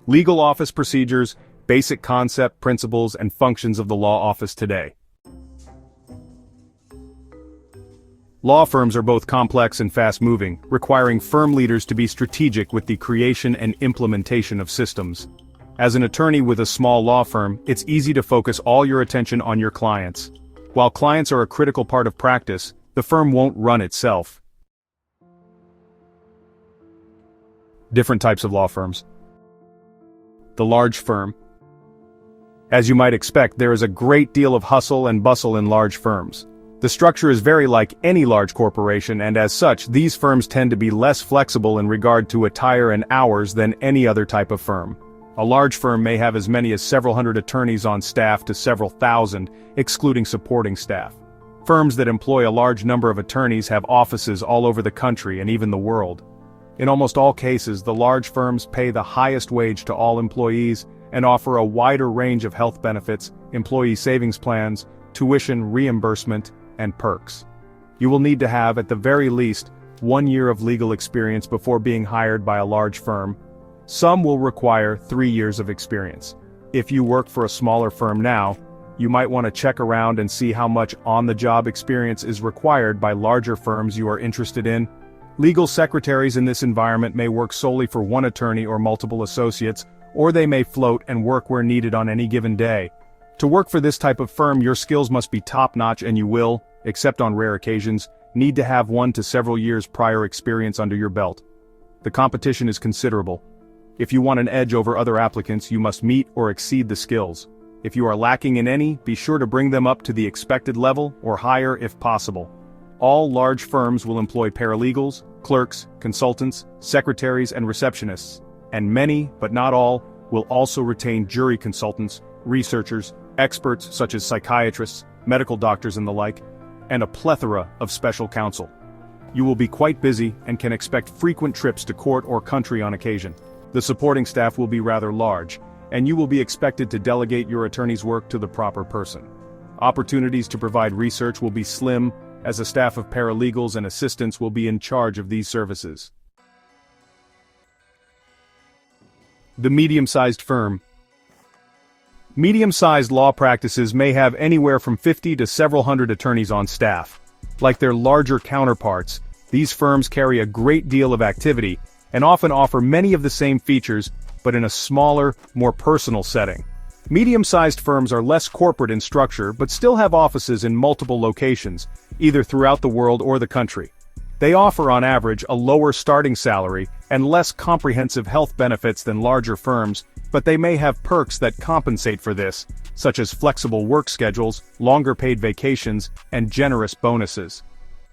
Legal office procedures, basic concept, principles, and functions of the law office today. Law firms are both complex and fast-moving, requiring firm leaders to be strategic with the creation and implementation of systems. As an attorney with a small law firm, it's easy to focus all your attention on your clients. While clients are a critical part of practice, the firm won't run itself. Different types of law firms. The large firm. As you might expect, there is a great deal of hustle and bustle in large firms. The structure is very like any large corporation, and as such, these firms tend to be less flexible in regard to attire and hours than any other type of firm. A large firm may have as many as several hundred attorneys on staff to several thousand, excluding supporting staff. Firms that employ a large number of attorneys have offices all over the country and even the world. In almost all cases, the large firms pay the highest wage to all employees and offer a wider range of health benefits, employee savings plans, tuition reimbursement, and perks. You will need to have, at the very least, 1 year of legal experience before being hired by a large firm. Some will require 3 years of experience. If you work for a smaller firm now, you might want to check around and see how much on-the-job experience is required by larger firms you are interested in. Legal secretaries in this environment may work solely for one attorney or multiple associates, or they may float and work where needed on any given day. To work for this type of firm, your skills must be top-notch, and you will, except on rare occasions, need to have 1 to several years prior experience under your belt. The competition is considerable. If you want an edge over other applicants, you must meet or exceed the skills. If you are lacking in any, be sure to bring them up to the expected level or higher if possible. All large firms will employ paralegals, clerks, consultants, secretaries, and receptionists, and many, but not all, will also retain jury consultants, researchers, experts such as psychiatrists, medical doctors and the like, and a plethora of special counsel. You will be quite busy and can expect frequent trips to court or country on occasion. The supporting staff will be rather large, and you will be expected to delegate your attorney's work to the proper person. Opportunities to provide research will be slim, as a staff of paralegals and assistants will be in charge of these services. The medium-sized firm. Medium-sized law practices may have anywhere from 50 to several hundred attorneys on staff. Like their larger counterparts, these firms carry a great deal of activity and often offer many of the same features, but in a smaller, more personal setting. Medium-sized firms are less corporate in structure but still have offices in multiple locations, either throughout the world or the country. They offer on average a lower starting salary and less comprehensive health benefits than larger firms, but they may have perks that compensate for this, such as flexible work schedules, longer paid vacations, and generous bonuses.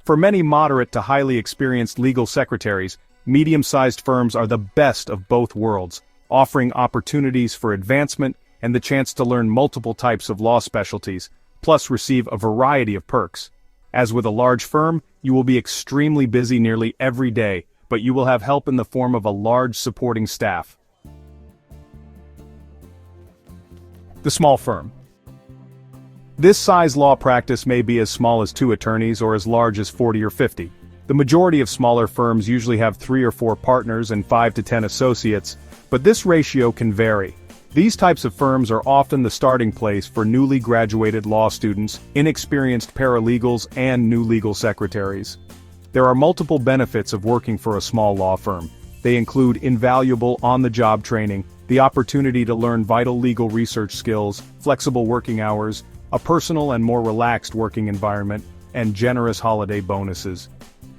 For many moderate to highly experienced legal secretaries, medium-sized firms are the best of both worlds, offering opportunities for advancement and the chance to learn multiple types of law specialties, plus receive a variety of perks. As with a large firm, you will be extremely busy nearly every day, but you will have help in the form of a large supporting staff. The small firm. This size law practice may be as small as 2 attorneys or as large as 40 or 50. The majority of smaller firms usually have 3 or 4 partners and 5 to 10 associates, but this ratio can vary. These types of firms are often the starting place for newly graduated law students, inexperienced paralegals, and new legal secretaries. There are multiple benefits of working for a small law firm. They include invaluable on-the-job training, the opportunity to learn vital legal research skills, flexible working hours, a personal and more relaxed working environment, and generous holiday bonuses.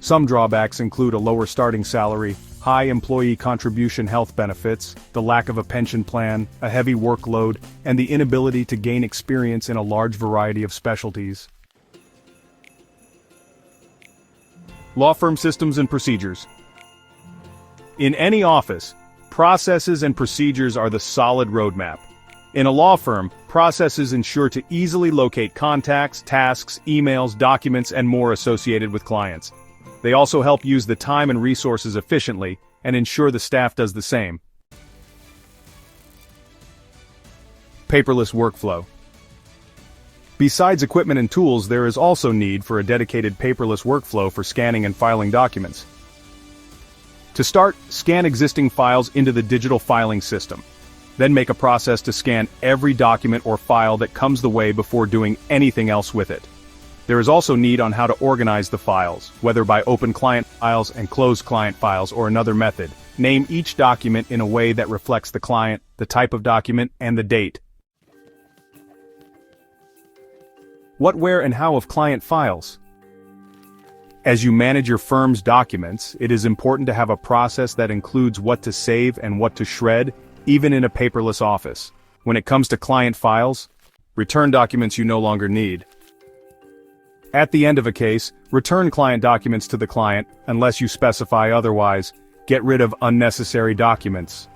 Some drawbacks include a lower starting salary, high employee contribution health benefits, the lack of a pension plan, a heavy workload, and the inability to gain experience in a large variety of specialties. Law firm systems and procedures. In any office, processes and procedures are the solid roadmap. In a law firm, processes ensure to easily locate contacts, tasks, emails, documents, and more associated with clients. They also help use the time and resources efficiently and ensure the staff does the same. Paperless workflow. Besides equipment and tools, there is also need for a dedicated paperless workflow for scanning and filing documents. To start, scan existing files into the digital filing system. Then make a process to scan every document or file that comes the way before doing anything else with it. There is also need on how to organize the files, whether by open client files and closed client files or another method. Name each document in a way that reflects the client, the type of document, and the date. What, where, and how of client files? As you manage your firm's documents, it is important to have a process that includes what to save and what to shred, even in a paperless office. When it comes to client files, return documents you no longer need. At the end of a case, return client documents to the client, unless you specify otherwise. Get rid of unnecessary documents.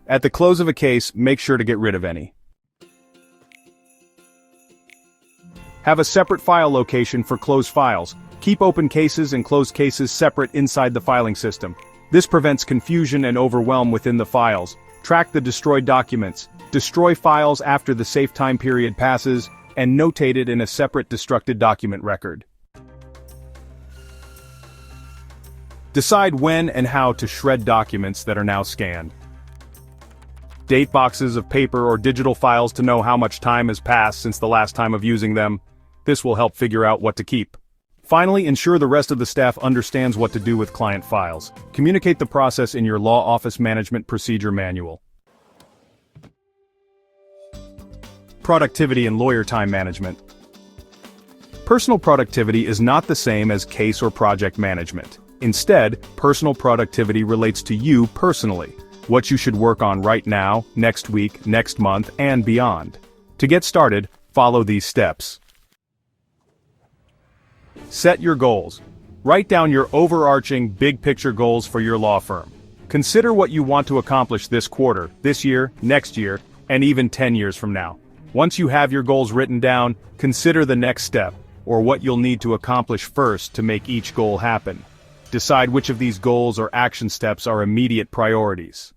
At the close of a case, make sure to get rid of any. Have a separate file location for closed files. Keep open cases and closed cases separate inside the filing system. This prevents confusion and overwhelm within the files. Track the destroyed documents. Destroy files after the safe time period passes, and notate it in a separate destructed document record. Decide when and how to shred documents that are now scanned. Date boxes of paper or digital files to know how much time has passed since the last time of using them. This will help figure out what to keep. Finally, ensure the rest of the staff understands what to do with client files. Communicate the process in your law office management procedure manual. Productivity and lawyer time management. Personal productivity is not the same as case or project management. Instead, personal productivity relates to you personally, what you should work on right now, next week, next month, and beyond. To get started, follow these steps. Set your goals. Write down your overarching, big-picture goals for your law firm. Consider what you want to accomplish this quarter, this year, next year, and even 10 years from now. Once you have your goals written down, consider the next step, or what you'll need to accomplish first to make each goal happen. Decide which of these goals or action steps are immediate priorities.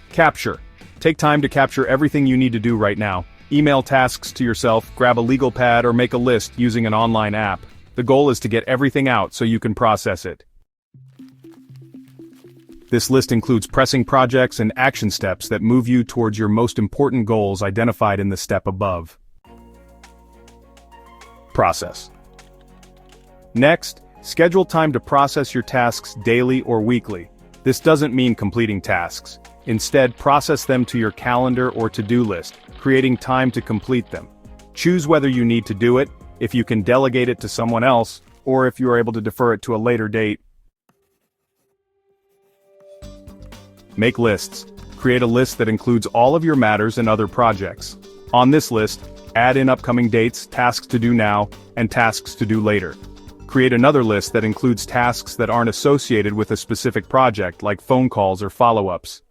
Capture. Take time to capture everything you need to do right now. Email tasks to yourself, grab a legal pad, or make a list using an online app. The goal is to get everything out so you can process it. This list includes pressing projects and action steps that move you towards your most important goals identified in the step above. Process. Next, schedule time to process your tasks daily or weekly. This doesn't mean completing tasks. Instead, process them to your calendar or to-do list, creating time to complete them. Choose whether you need to do it, if you can delegate it to someone else, or if you are able to defer it to a later date. Make lists. Create a list that includes all of your matters and other projects. On this list, add in upcoming dates, tasks to do now, and tasks to do later. Create another list that includes tasks that aren't associated with a specific project, like phone calls or follow-ups.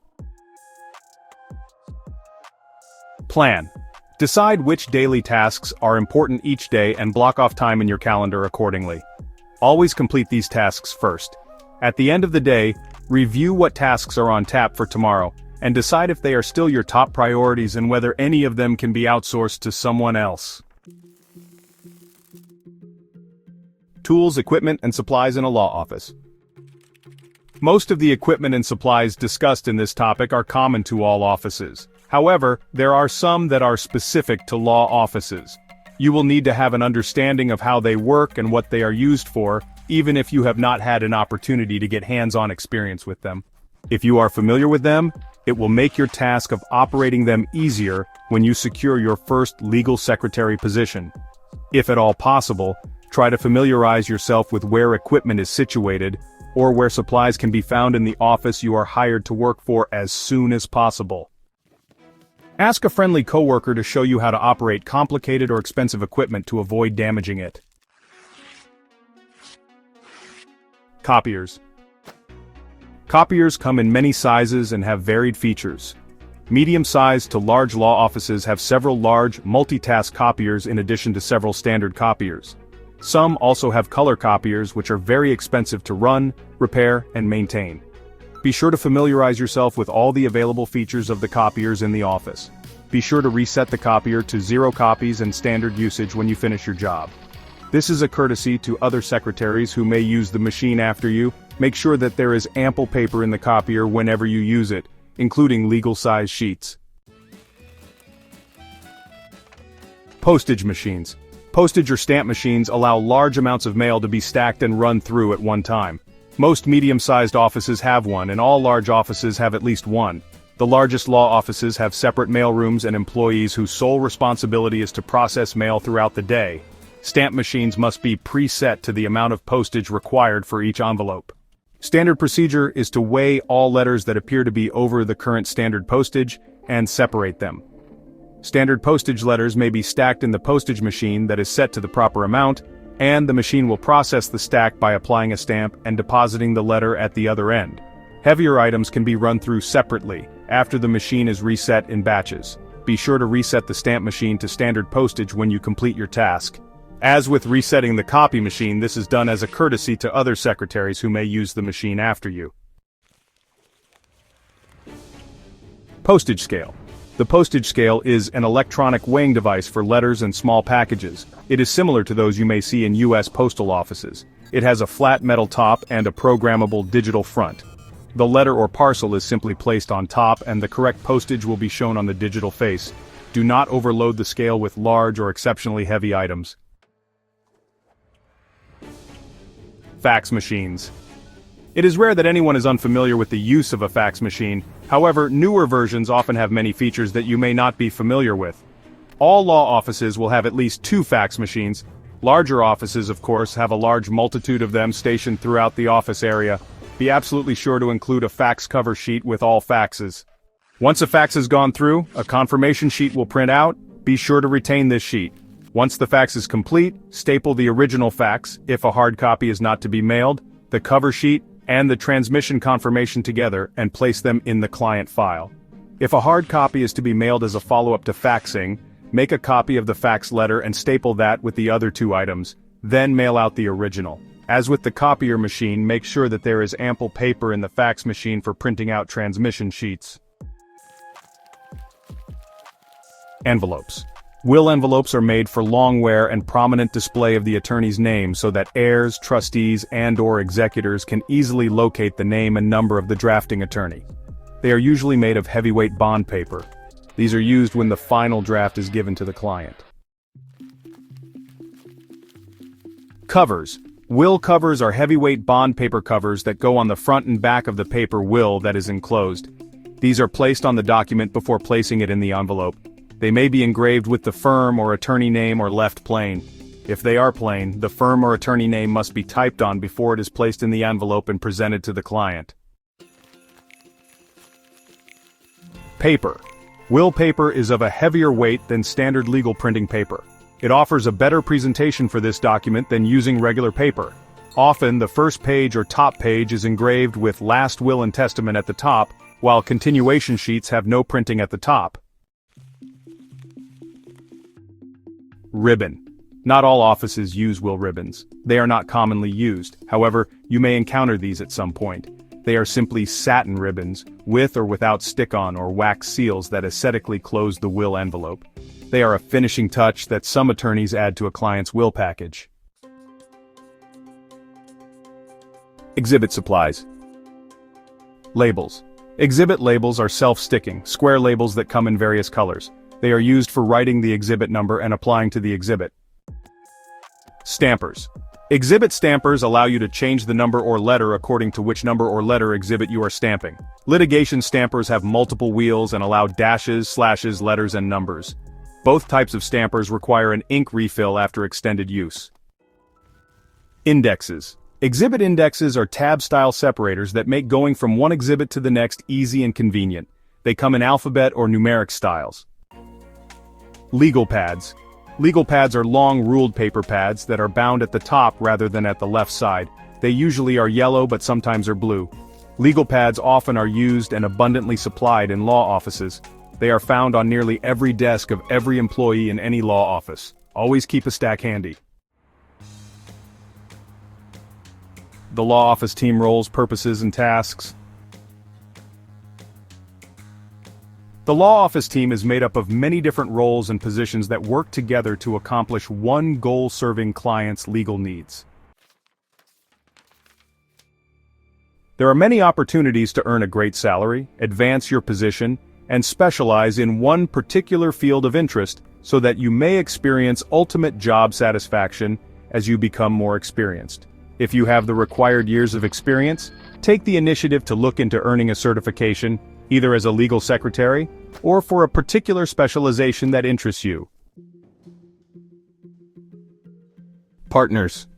Plan. Decide which daily tasks are important each day and block off time in your calendar accordingly. Always complete these tasks first. At the end of the day, review what tasks are on tap for tomorrow, and decide if they are still your top priorities and whether any of them can be outsourced to someone else. Tools, equipment, and supplies in a law office. Most of the equipment and supplies discussed in this topic are common to all offices. However, there are some that are specific to law offices. You will need to have an understanding of how they work and what they are used for, even if you have not had an opportunity to get hands-on experience with them. If you are familiar with them, it will make your task of operating them easier when you secure your first legal secretary position. If at all possible, try to familiarize yourself with where equipment is situated, or where supplies can be found in the office you are hired to work for as soon as possible. Ask a friendly coworker to show you how to operate complicated or expensive equipment to avoid damaging it. Copiers. Copiers come in many sizes and have varied features. Medium-sized to large law offices have several large, multitask copiers in addition to several standard copiers. Some also have color copiers, which are very expensive to run, repair, and maintain. Be sure to familiarize yourself with all the available features of the copiers in the office. Be sure to reset the copier to 0 copies and standard usage when you finish your job. This is a courtesy to other secretaries who may use the machine after you, Make sure that there is ample paper in the copier whenever you use it, including legal-size sheets. Postage machines. Postage or stamp machines allow large amounts of mail to be stacked and run through at one time. Most medium-sized offices have one, and all large offices have at least one. The largest law offices have separate mailrooms and employees whose sole responsibility is to process mail throughout the day. Stamp machines must be preset to the amount of postage required for each envelope. Standard procedure is to weigh all letters that appear to be over the current standard postage and separate them. Standard postage letters may be stacked in the postage machine that is set to the proper amount, and the machine will process the stack by applying a stamp and depositing the letter at the other end. Heavier items can be run through separately, after the machine is reset in batches. Be sure to reset the stamp machine to standard postage when you complete your task. As with resetting the copy machine, this is done as a courtesy to other secretaries who may use the machine after you. Postage scale. The postage scale is an electronic weighing device for letters and small packages. It is similar to those you may see in U.S. postal offices. It has a flat metal top and a programmable digital front. The letter or parcel is simply placed on top and the correct postage will be shown on the digital face. Do not overload the scale with large or exceptionally heavy items. Fax machines. It is rare that anyone is unfamiliar with the use of a fax machine. However, newer versions often have many features that you may not be familiar with. All law offices will have at least 2 fax machines. Larger offices, of course, have a large multitude of them stationed throughout the office area. Be absolutely sure to include a fax cover sheet with all faxes. Once a fax has gone through, a confirmation sheet will print out. Be sure to retain this sheet. Once the fax is complete, staple the original fax, if a hard copy is not to be mailed, the cover sheet, and the transmission confirmation together and place them in the client file. If a hard copy is to be mailed as a follow-up to faxing, make a copy of the fax letter and staple that with the other 2 items, then mail out the original. As with the copier machine, make sure that there is ample paper in the fax machine for printing out transmission sheets. Envelopes. Will envelopes are made for long wear and prominent display of the attorney's name so that heirs, trustees, and/or executors can easily locate the name and number of the drafting attorney. They are usually made of heavyweight bond paper. These are used when the final draft is given to the client. Covers. Will covers are heavyweight bond paper covers that go on the front and back of the paper will that is enclosed. These are placed on the document before placing it in the envelope. They may be engraved with the firm or attorney name or left plain. If they are plain, the firm or attorney name must be typed on before it is placed in the envelope and presented to the client. Paper. Will paper is of a heavier weight than standard legal printing paper. It offers a better presentation for this document than using regular paper. Often, the first page or top page is engraved with last will and testament at the top, while continuation sheets have no printing at the top. Ribbon. Not all offices use will ribbons. They are not commonly used. However, you may encounter these at some point. They are simply satin ribbons, with or without stick-on or wax seals that aesthetically close the will envelope. They are a finishing touch that some attorneys add to a client's will package. Exhibit supplies. Labels. Exhibit labels are self-sticking, square labels that come in various colors. They are used for writing the exhibit number and applying to the exhibit. Stampers. Exhibit stampers allow you to change the number or letter according to which number or letter exhibit you are stamping. Litigation stampers have multiple wheels and allow dashes, slashes, letters, and numbers. Both types of stampers require an ink refill after extended use. Indexes. Exhibit indexes are tab-style separators that make going from one exhibit to the next easy and convenient. They come in alphabet or numeric styles. Legal pads. Legal pads are long ruled paper pads that are bound at the top rather than at the left side. They usually are yellow but sometimes are blue. Legal pads often are used and abundantly supplied in law offices. They are found on nearly every desk of every employee in any law office. Always keep a stack handy. The law office team roles, purposes, and tasks. The law office team is made up of many different roles and positions that work together to accomplish one goal: serving clients' legal needs. There are many opportunities to earn a great salary, advance your position, and specialize in one particular field of interest so that you may experience ultimate job satisfaction as you become more experienced. If you have the required years of experience, take the initiative to look into earning a certification, either as a legal secretary or for a particular specialization that interests you. Partners.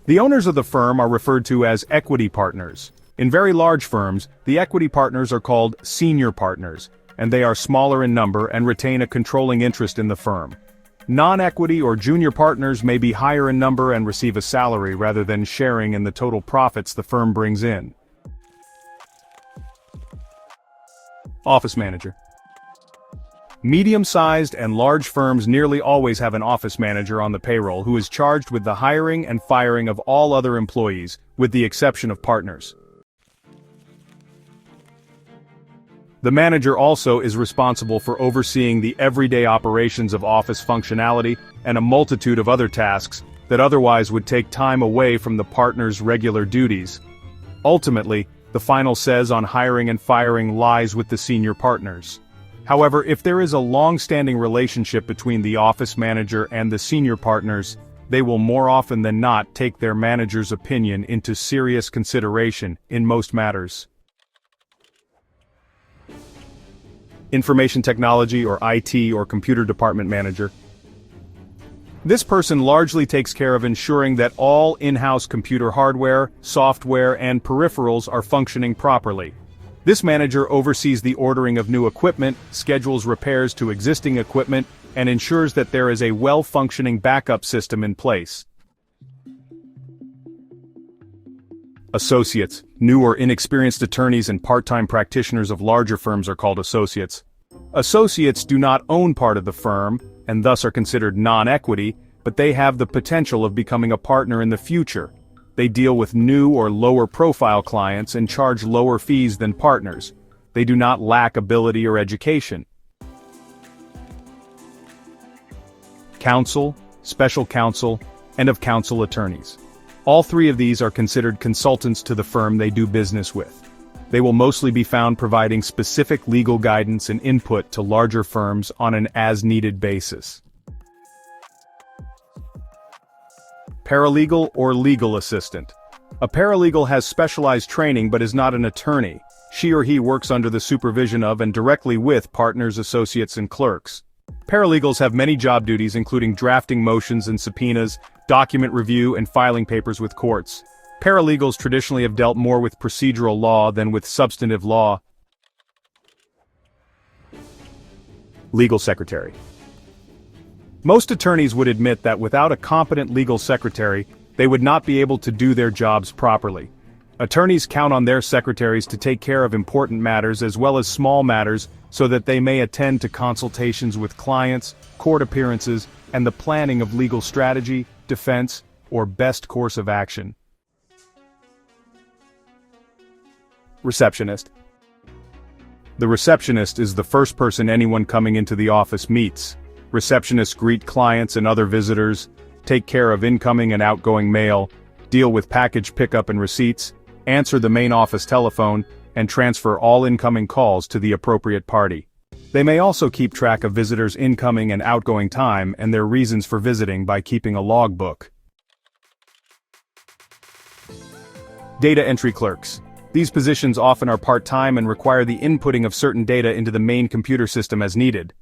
The owners of the firm are referred to as equity partners. In very large firms, the equity partners are called senior partners, and they are smaller in number and retain a controlling interest in the firm. Non-equity or junior partners may be higher in number and receive a salary rather than sharing in the total profits the firm brings in. Office manager. Medium-sized and large firms nearly always have an office manager on the payroll who is charged with the hiring and firing of all other employees, with the exception of partners. The manager also is responsible for overseeing the everyday operations of office functionality and a multitude of other tasks that otherwise would take time away from the partner's regular duties. Ultimately, the final say on hiring and firing lies with the senior partners. However, if there is a long-standing relationship between the office manager and the senior partners, they will more often than not take their manager's opinion into serious consideration in most matters. Information technology or IT or computer department manager. This person largely takes care of ensuring that all in-house computer hardware, software, and peripherals are functioning properly. This manager oversees the ordering of new equipment, schedules repairs to existing equipment, and ensures that there is a well-functioning backup system in place. Associates. New or inexperienced attorneys and part-time practitioners of larger firms are called associates. Associates do not own part of the firm, and thus are considered non-equity, but they have the potential of becoming a partner in the future. They deal with new or lower-profile clients and charge lower fees than partners. They do not lack ability or education. Counsel, special counsel, and of counsel attorneys. All three of these are considered consultants to the firm they do business with. They will mostly be found providing specific legal guidance and input to larger firms on an as-needed basis. Paralegal or legal assistant. A paralegal has specialized training but is not an attorney. She or he works under the supervision of and directly with partners, associates, and clerks. Paralegals have many job duties including drafting motions and subpoenas, document review, and filing papers with courts. Paralegals traditionally have dealt more with procedural law than with substantive law. Legal secretary. Most attorneys would admit that without a competent legal secretary, they would not be able to do their jobs properly. Attorneys count on their secretaries to take care of important matters as well as small matters so that they may attend to consultations with clients, court appearances, and the planning of legal strategy, defense, or best course of action. Receptionist. The receptionist is the first person anyone coming into the office meets. Receptionists greet clients and other visitors, take care of incoming and outgoing mail, deal with package pickup and receipts, answer the main office telephone, and transfer all incoming calls to the appropriate party. They may also keep track of visitors' incoming and outgoing time and their reasons for visiting by keeping a logbook. Data entry clerks. These positions often are part-time and require the inputting of certain data into the main computer system as needed.